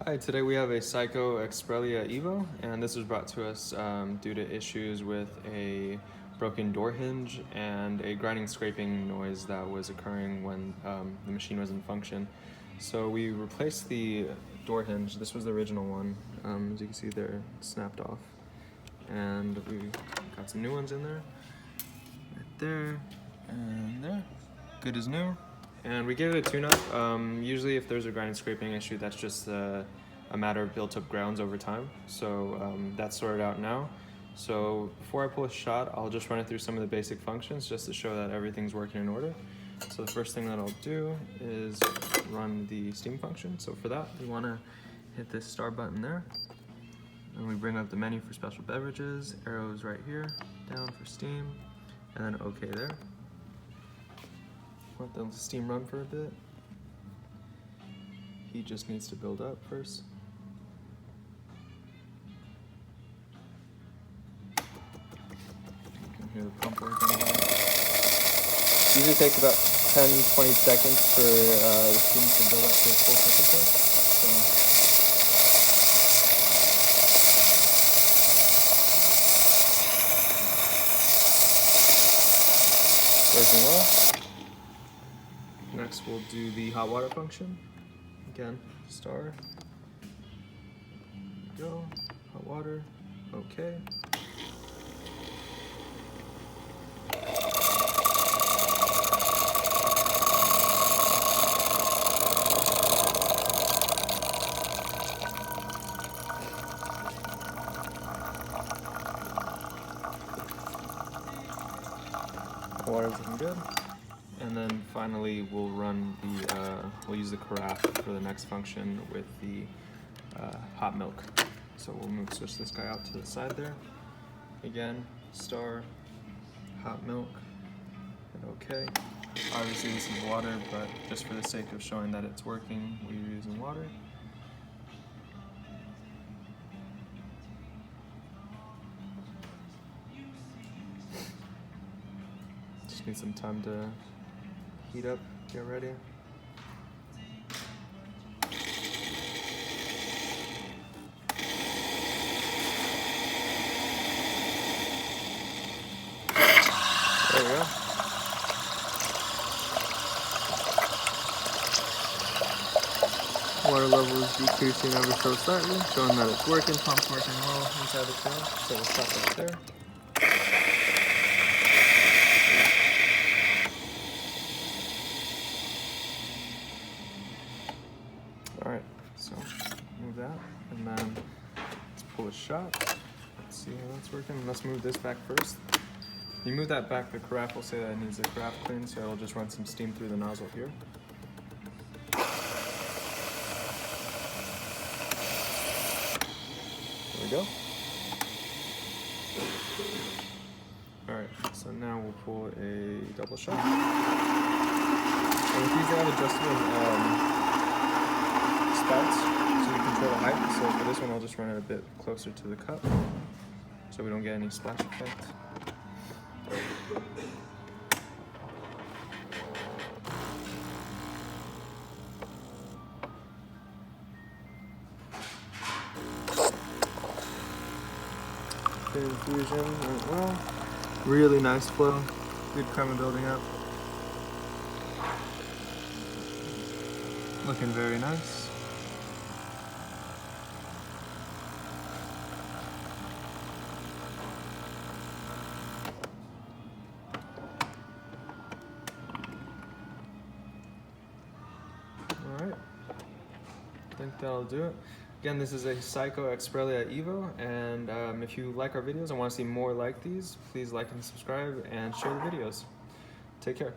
Hi, today we have a Saeco Xprelia Evo, and this was brought to us due to issues with a broken door hinge and a grinding scraping noise that was occurring when the machine was in function. So we replaced the door hinge. This was the original one. As you can see there, it snapped off. And we got some new ones in there. Right there, and there. Good as new. And we gave it a tune-up. Usually if there's a grinding scraping issue, that's just a matter of built-up grounds over time. So that's sorted out now. So before I pull a shot, I'll just run it through some of the basic functions just to show that everything's working in order. So the first thing that I'll do is run the steam function. So for that, we want to hit this start button there. And we bring up the menu for special beverages, arrows right here, down for steam, and then OK there. Let the steam run for a bit. Heat just needs to build up first. You can hear the pump working. Usually takes about 10-20 seconds for the steam to build up to its full temperature. So working well. Next we'll do the hot water function. Again, star, go, hot water, okay. Water's looking good. And then finally, we'll run the, we'll use the carafe for the next function with the hot milk. So we'll switch this guy out to the side there. Again, star, hot milk, and okay. Obviously this is water, but just for the sake of showing that it's working, we're using water. Just need some time to heat up, get ready. There we go. Water level is decreasing ever so slightly, showing that it's working, pump's working well inside the can. So we'll stop right there. Alright, so move that, and then let's pull a shot. Let's see how that's working. Let's move this back first. You move that back, the carafe will say that it needs the carafe clean, so it'll just run some steam through the nozzle here. There we go. Alright, so now we'll pull a double shot. And with these, they have adjustable spouts, so you control the height. So for this one, I'll just run it a bit closer to the cup, so we don't get any splash effect. The infusion went well. Really nice flow. Good crema building up. Looking very nice. Alright. I think that'll do it. Again, this is a Saeco Xprelia Evo, and if you like our videos and want to see more like these, please like and subscribe and share the videos. Take care.